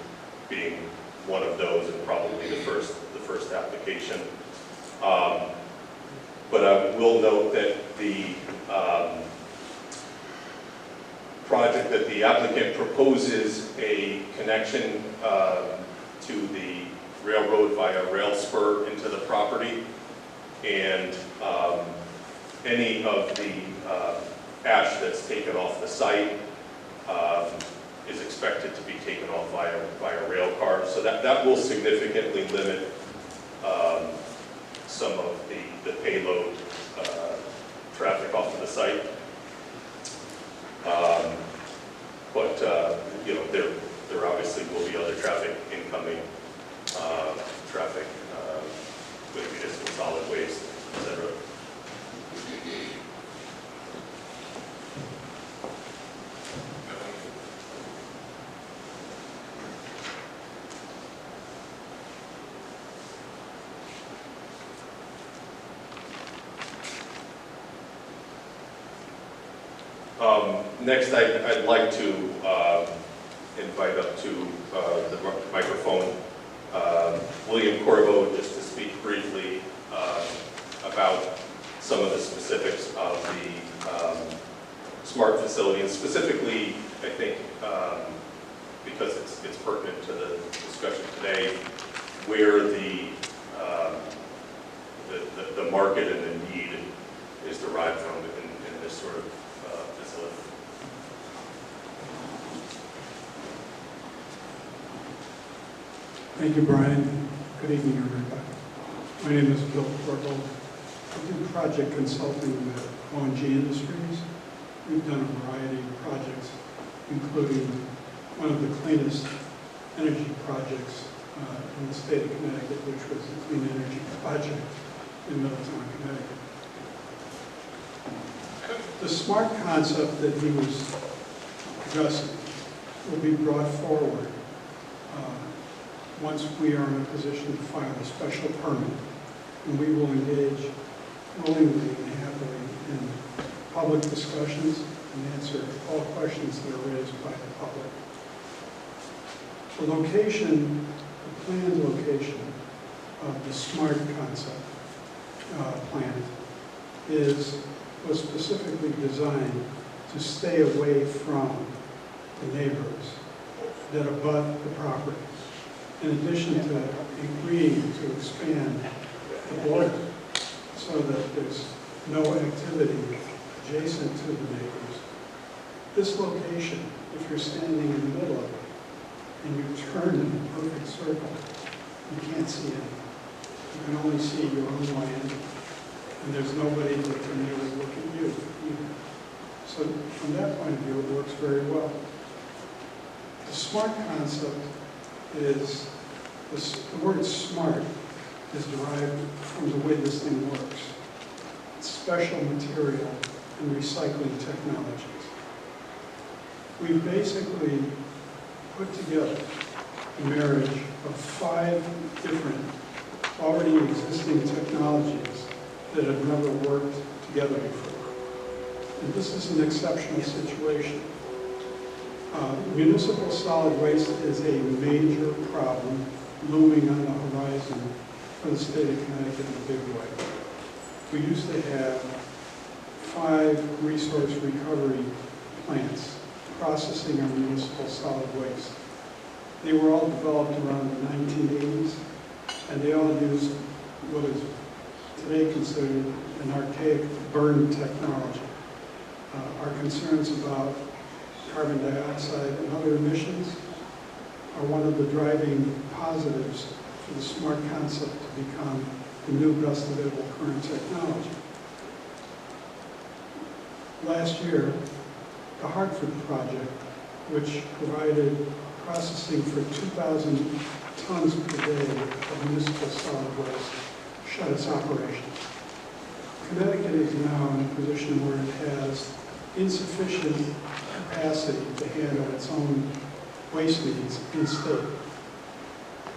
being one of those, and probably the first application. But I will note that the project that the applicant proposes a connection to the railroad via rail spur into the property, and any of the ash that's taken off the site is expected to be taken off via rail car. So that will significantly limit some of the payload traffic off of the site. But you know, there obviously will be other traffic incoming, traffic with municipal solid waste, etc. Next, I'd like to invite up to the microphone William Corvo, just to speak briefly about some of the specifics of the smart facility, and specifically, I think, because it's pertinent to the discussion today, where the market and the need is derived from in this sort of facility. Thank you, Brian. Good evening, everybody. My name is Bill Corvo. I do project consulting with ONG Industries. We've done a variety of projects, including one of the cleanest energy projects in the state of Connecticut, which was the Clean Energy Project in Middletown, Connecticut. The smart concept that he was addressing will be brought forward once we are in a position to file a special permit. And we will engage willingly and happily in public discussions and answer all questions that are raised by the public. The location, the planned location of the SMART concept plant was specifically designed to stay away from the neighbors that abut the property. In addition to agreeing to expand the border so that there's no activity adjacent to the neighbors. This location, if you're standing in the middle of it and you turn in a perfect circle, you can't see anything. You can only see your own land, and there's nobody that can really look at you either. So from that point of view, it works very well. The SMART concept is, the word SMART is derived from the way this thing works. It's special material and recycling technologies. We've basically put together a marriage of 5 different already existing technologies that have never worked together before. And this is an exceptional situation. Municipal solid waste is a major problem looming on the horizon for the state of Connecticut in a big way. We used to have 5 resource recovery plants processing our municipal solid waste. They were all developed around the 1980s, and they all used what is today considered an archaic burn technology. Our concerns about carbon dioxide and other emissions are one of the driving positives for the SMART concept to become the new best available current technology. Last year, the Hartford project, which provided processing for 2,000 tons per day of municipal solid waste, shut its operations. Connecticut is now in a position where it has insufficient capacity to handle its own waste needs in state.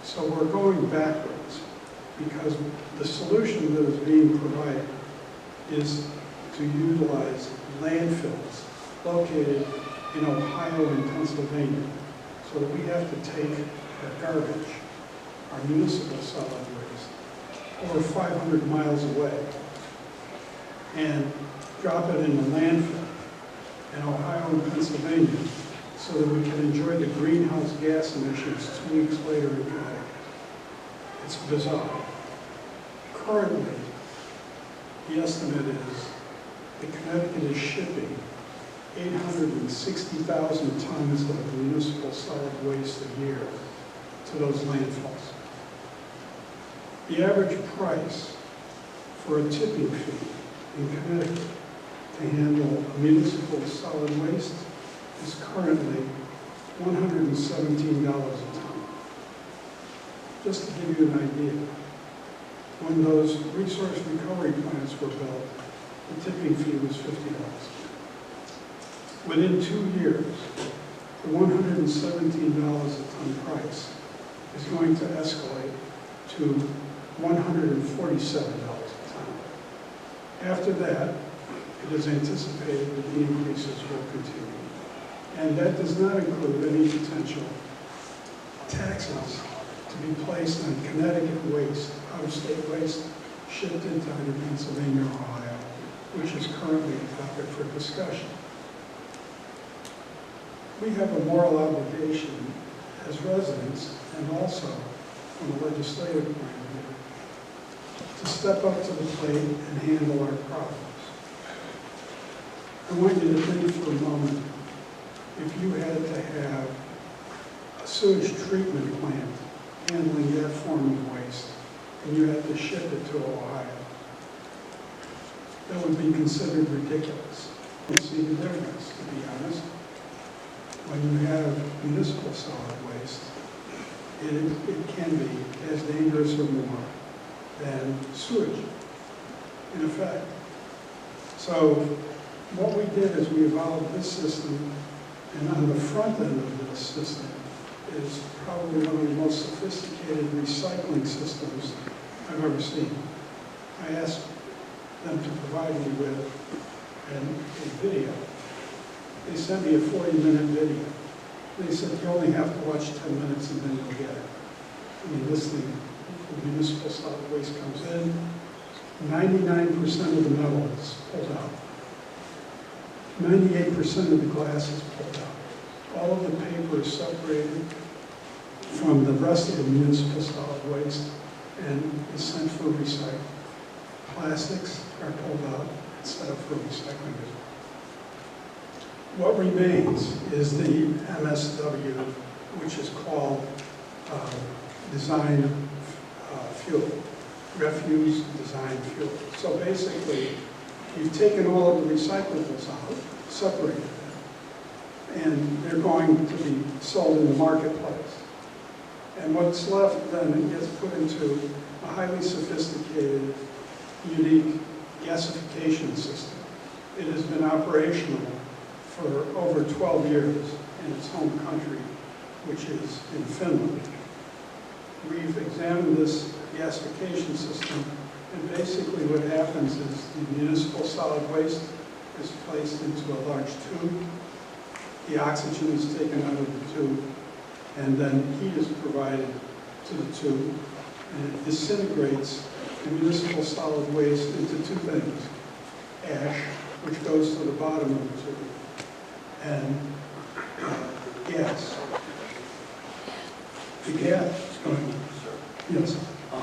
So we're going backwards because the solution that is being provided is to utilize landfills located in Ohio and Pennsylvania, so that we have to take our garbage, our municipal solid waste, over 500 miles away and drop it in a landfill in Ohio and Pennsylvania so that we can enjoy the greenhouse gas emissions 2 weeks later in Connecticut. It's bizarre. Currently, the estimate is that Connecticut is shipping 860,000 tons of municipal solid waste a year to those landfills. The average price for a tipping fee in Connecticut to handle municipal solid waste is currently $117 a ton. Just to give you an idea, when those resource recovery plants were built, the tipping fee was $50. Within 2 years, the $117 a ton price is going to escalate to $147 a ton. After that, it is anticipated that the increases will continue. And that does not include any potential taxes to be placed on Connecticut waste, out-of-state waste, shipped into either Pennsylvania or Ohio, which is currently a topic for discussion. We have a moral obligation as residents and also from a legislative point of view to step up to the plate and handle our problems. I want you to think for a moment, if you had to have a sewage treatment plant handling that form of waste and you had to ship it to Ohio, that would be considered ridiculous. You see the difference, to be honest. When you have municipal solid waste, it can be as dangerous or more than sewage, in effect. So what we did is we evolved this system, and on the front end of this system is probably one of the most sophisticated recycling systems I've ever seen. I asked them to provide me with a video. They sent me a 40-minute video. They said, you only have to watch 10 minutes and then you'll get it. I mean, this thing, the municipal solid waste comes in, 99% of the metal is pulled out. 98% of the glass is pulled out. All of the paper is separated from the rest of the municipal solid waste and is sent for recycling. Plastics are pulled out and set up for recycling as well. What remains is the MSW, which is called design fuel, refuse design fuel. So basically, you've taken all of the recyclables out, separated them, and they're going to be sold in the marketplace. And what's left then gets put into a highly sophisticated, unique gasification system. It has been operational for over 12 years in its home country, which is in Finland. We've examined this gasification system, and basically what happens is the municipal solid waste is placed into a large tube, the oxygen is taken out of the tube, and then heat is provided to the tube, and it disintegrates the municipal solid waste into two things: ash, which goes to the bottom of the tube, and gas. The gas, yes. I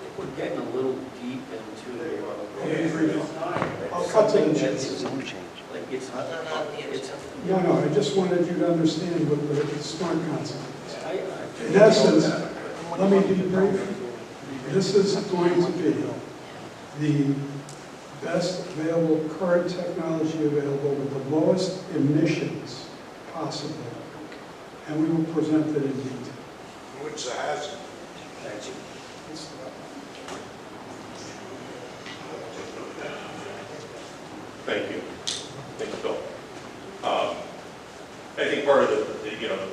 think we're getting a little deep into I'll cut to the chase. chase. Like it's No, I just wanted you to understand what the smart concept is. I In essence, let me be brief. This is going to be the best available, current technology available with the lowest emissions possible. And we will present it in detail. What's the hazard? Thank you. Thank you. Thank you, Bill. I think part of the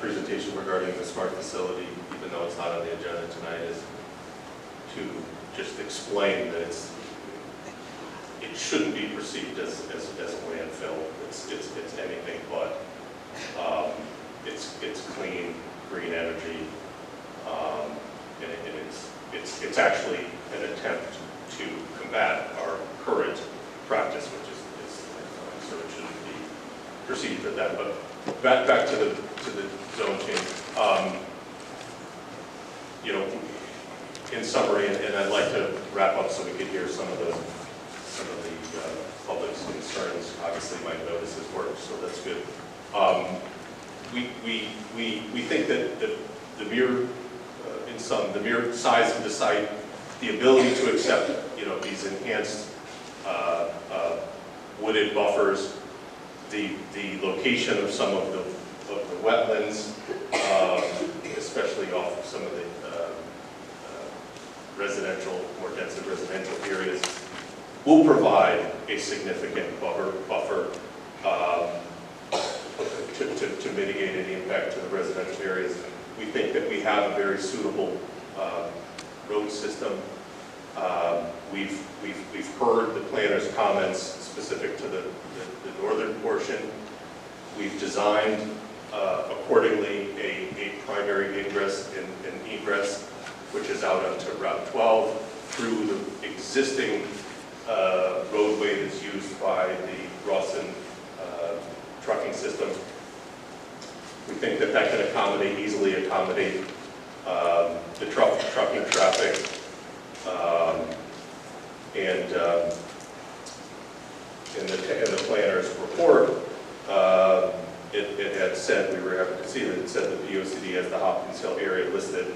presentation regarding the smart facility, even though it's not on the agenda tonight, is to just explain that it shouldn't be perceived as a landfill. It's anything but. It's clean, green energy, and it's actually an attempt to combat our current practice, which is so it shouldn't be perceived as that. But back to the zone change. In summary, and I'd like to wrap up so we could hear some of the public's concerns. Obviously, my notice has worked, so that's good. We think that the mere, in sum, the mere size of the site, the ability to accept, these enhanced wooded buffers, the location of some of the wetlands, especially off of some of the more dense residential areas, will provide a significant buffer to mitigate any impact to the residential areas. We think that we have a very suitable road system. We've heard the planner's comments specific to the northern portion. We've designed accordingly a primary ingress and egress, which is out onto Route 12 through the existing roadway that's used by the Rawson trucking system. We think that can easily accommodate the trucking traffic, and in the planner's report, it had said, we were able to see that it said that the VOCD has the Hopkins Hill area listed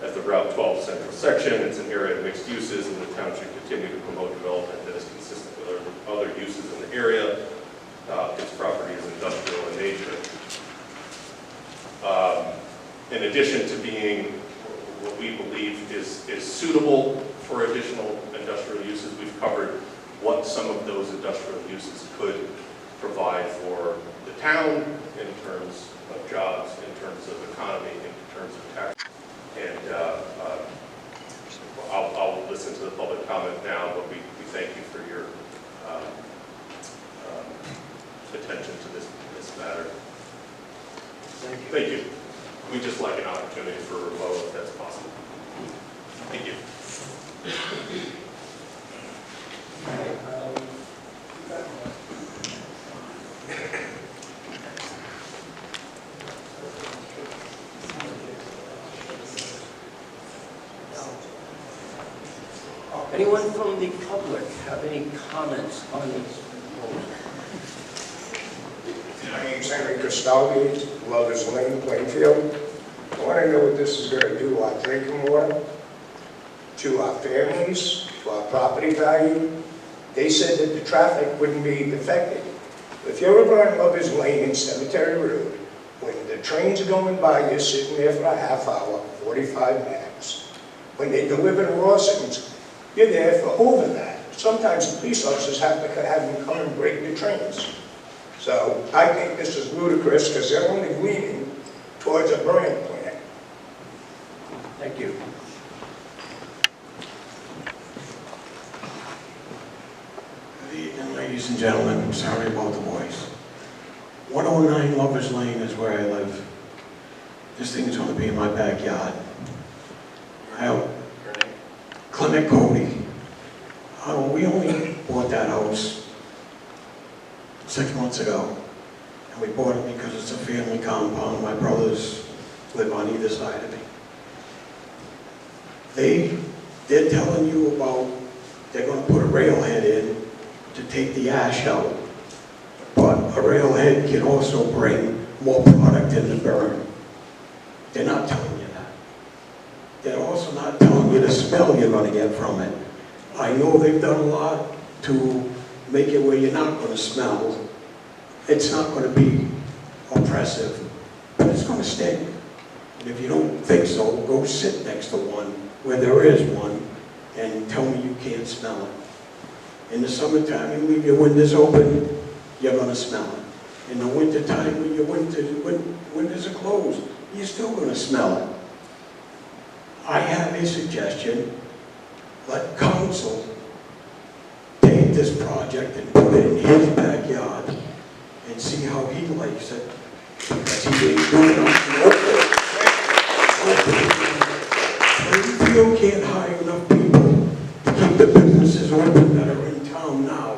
as the Route 12 central section. It's an area of mixed uses, and the town should continue to promote development that is consistent with other uses in the area. Its property is industrial in nature. In addition to being what we believe is suitable for additional industrial uses, we've covered what some of those industrial uses could provide for the town in terms of jobs, in Thank you. We'd just like an opportunity for a vote if that's possible. Thank you. Anyone from the public have any comments on this proposal? My name's Henry Cristaldi, Lover's Lane, Plainfield. I want to know what this is going to do to our drinking water, to our families, to our property value. They said that the traffic wouldn't be affected. If you're over on Lover's Lane and Cemetery Road, when the trains are going by, you're sitting there for a half hour, 45 minutes. When they deliver the Rawsons, you're there for over that. Sometimes the police officers have to have them come and break the trains. So I think this is ludicrous because they're only leaning towards a burning plant. Thank you. Good evening, ladies and gentlemen. Sorry about the voice. 109 Lover's Lane is where I live. This thing is going to be in my backyard. Clement Cody. We only bought that house 6 months ago. And we bought it because it's a family compound. My brothers live on either side of me. They're telling you about, they're going to put a railhead in to take the ash out. But a railhead can also bring more product in the burn. They're not telling you that. They're also not telling you the smell you're going to get from it. I know they've done a lot to make it where you're not going to smell. It's not going to be oppressive, but it's going to stink. And if you don't think so, go sit next to one where there is one and tell me you can't smell it. In the summertime, you leave your windows open, you're going to smell it. In the wintertime, when your windows are closed, you're still going to smell it. I have a suggestion. Let council take this project and put it in his backyard and see how he likes it. Because he ain't doing it on Plainfield can't hire enough people to keep the businesses open that are in town now.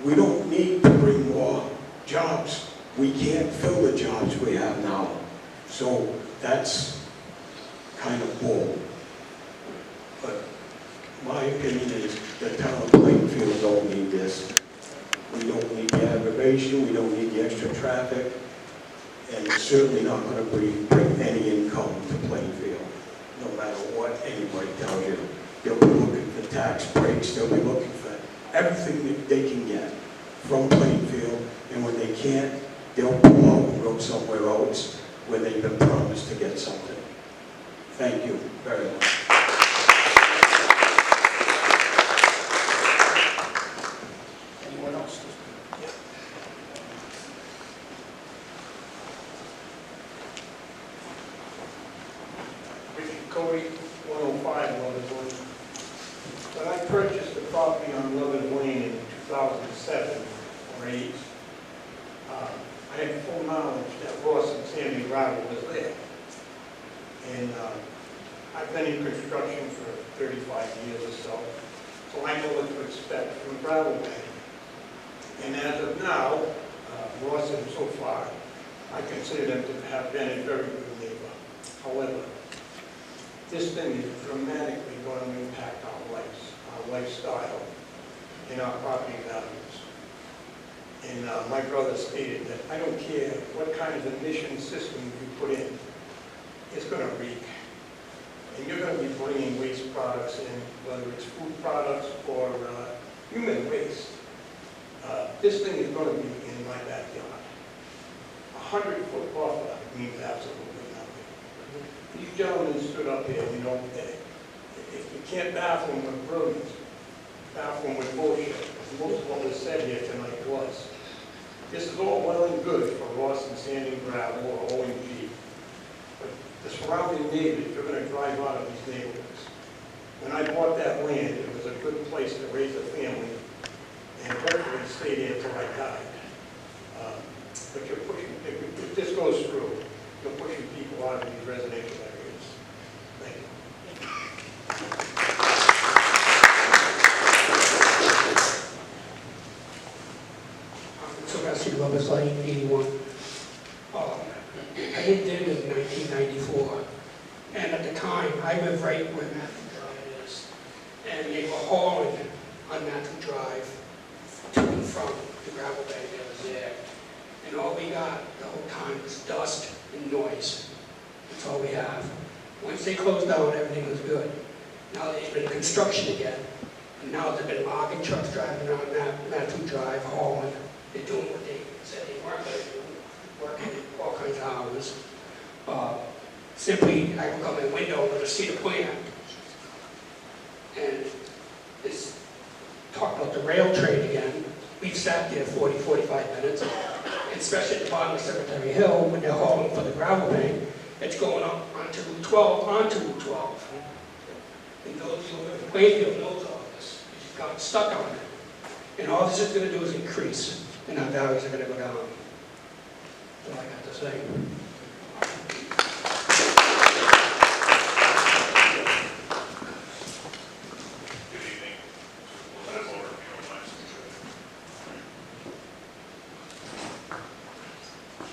We don't need to bring more jobs. We can't fill the jobs we have now. So that's kind of bull. But my opinion is the town of Plainfield don't need this. We don't need the aggravation, we don't need the extra traffic, and it's certainly not going to bring any income to Plainfield, no matter what anybody tells you. They'll be looking for tax breaks, they'll be looking for everything that they can get from Plainfield, and when they can't, they'll pull out and go somewhere else where they've been promised to get something. Thank you very much. Anyone else? Richard Cody, 105 Lover's Lane. When I purchased the property on Lover's Lane in 2007 or 8, I had full knowledge that Ross and Sandy gravel was there. And I've been in construction for 35 years or so, so I know what to expect from a gravel bank. And as of now, Ross and so far, I consider them to have been a very good neighbor. However, this thing is dramatically going to impact our lives, our lifestyle, and our property values. And my brother stated that I don't care what kind of emission system you put in, it's going to reek. And you're going to be bringing waste products in, whether it's food products or human waste. This thing is going to be in my backyard. 100-foot buffer means absolutely nothing. These gentlemen stood up here, you know, if you can't baffle them with brilliance, baffle them with bullshit. Most of what was said here tonight was. This is all well and good for Ross and Sandy Gravel or OMG. But the surrounding neighbors, you're going to drive out of these neighborhoods. When I bought that land, it was a good place to raise a family and hopefully stay there till I died. But you're pushing, if this goes through, these residential areas. Thank you. Sylvester Lover's Lane, 81. I lived in 1994, and at the time, I lived right where Matthew Drive is, and they were hauling on Matthew Drive to and from the gravel bank that was there. And all we got the whole time was dust and noise. That's all we have. Once they closed down, everything was good. Now they've been construction again, and now they've been logging trucks driving around Matthew Drive, hauling. They're doing what they said they weren't going to do, working all kinds of hours. Simply, I look out my window and I see the plant. And it's talk about the rail train again. We've sat there 40, 45 minutes, and especially at the bottom of Cemetery Hill, when they're hauling for the gravel bank, it's going up onto Route 12, onto Route 12. And those who live in Plainfield knows all this. You've got stuck on it. And all this is going to do is increase, and our values are going to go down. That's all I got to say.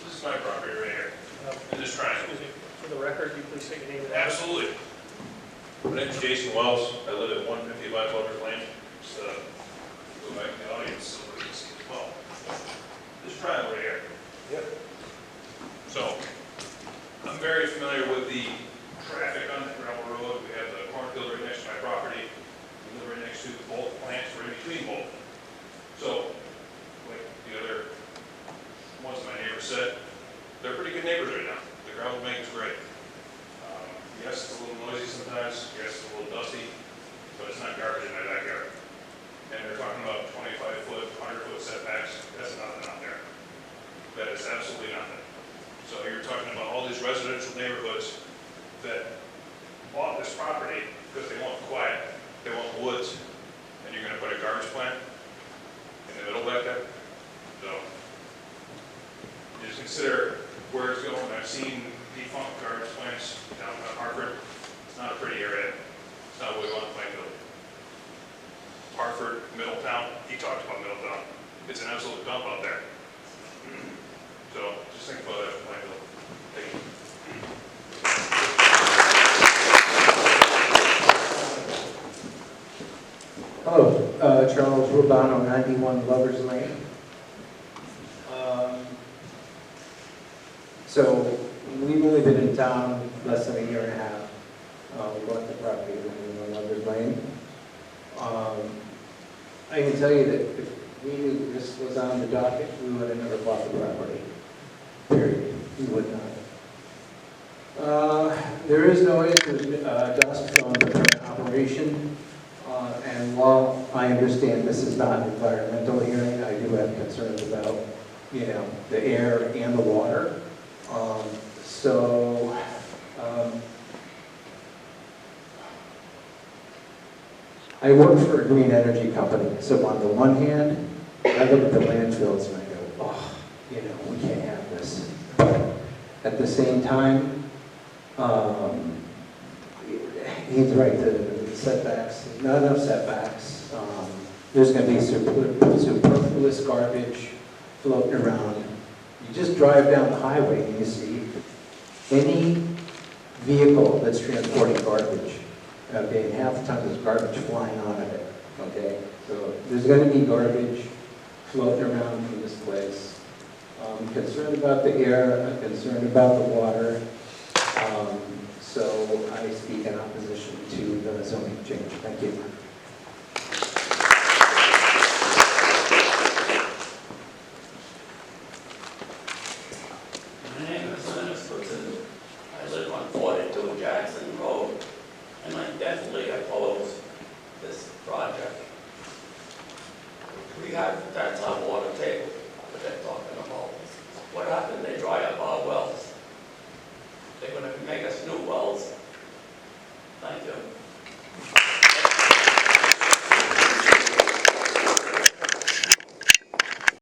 This is my property right here, in this triangle. Excuse me, for the record, you please state your name and address. Absolutely. My name is Jason Wells. I live at 155 Lover's Lane. Just go back in the audience so we can see as well. This triangle right here. Yep. So, I'm very familiar with the traffic on the gravel road. We have the cornfield right next to my property. We live right next to both plants, we're in between both. So, like the other ones my neighbor said, they're pretty good neighbors right now. The gravel bank is great. Yes, it's a little noisy sometimes, yes, it's a little dusty, but it's not garbage in my backyard. And they're talking about 25-foot, 100-foot setbacks, that's nothing out there. That is absolutely nothing. So you're talking about all these residential neighborhoods that bought this property because they want quiet, they want woods, and you're gonna put a garbage plant in the middle back there? So, just consider where it's going. I've seen defunct garbage plants downtown Hartford. It's not a pretty area. It's not what we want in Plainfield. Hartford, Middletown, he talked about Middletown. It's an absolute dump out there. So just think about that for Plainfield. Thank you. Hello, Charles Rubano, 91 Lover's Lane. So we've only been in town less than a year and a half. We bought the property in Lover's Lane. I can tell you that if we knew this was on the docket, we would have never bought the property. Period. We would not. There is noise, there's dust from the current operation. And while I understand this is not an environmental hearing, I do have concerns about, the air and the water. I work for a green energy company, so on the one hand, I look at the landfills and I go, oh, we can't have this. But at the same time, he's right, the setbacks, not enough setbacks. There's going to be superfluous garbage floating around. You just drive down the highway and you see any vehicle that's transporting garbage. Okay, and half the time there's garbage flying out of it. Okay, so there's going to be garbage floating around from this place. I'm concerned about the air. I'm concerned about the water. So I speak in opposition to the zoning change. Thank you. My name is Dennis Woodson. I live on 42 Jackson Road, and I definitely oppose this project. That's our water table that they're talking about. What happened? They dry up our wells. They're going to make us new wells. Thank you.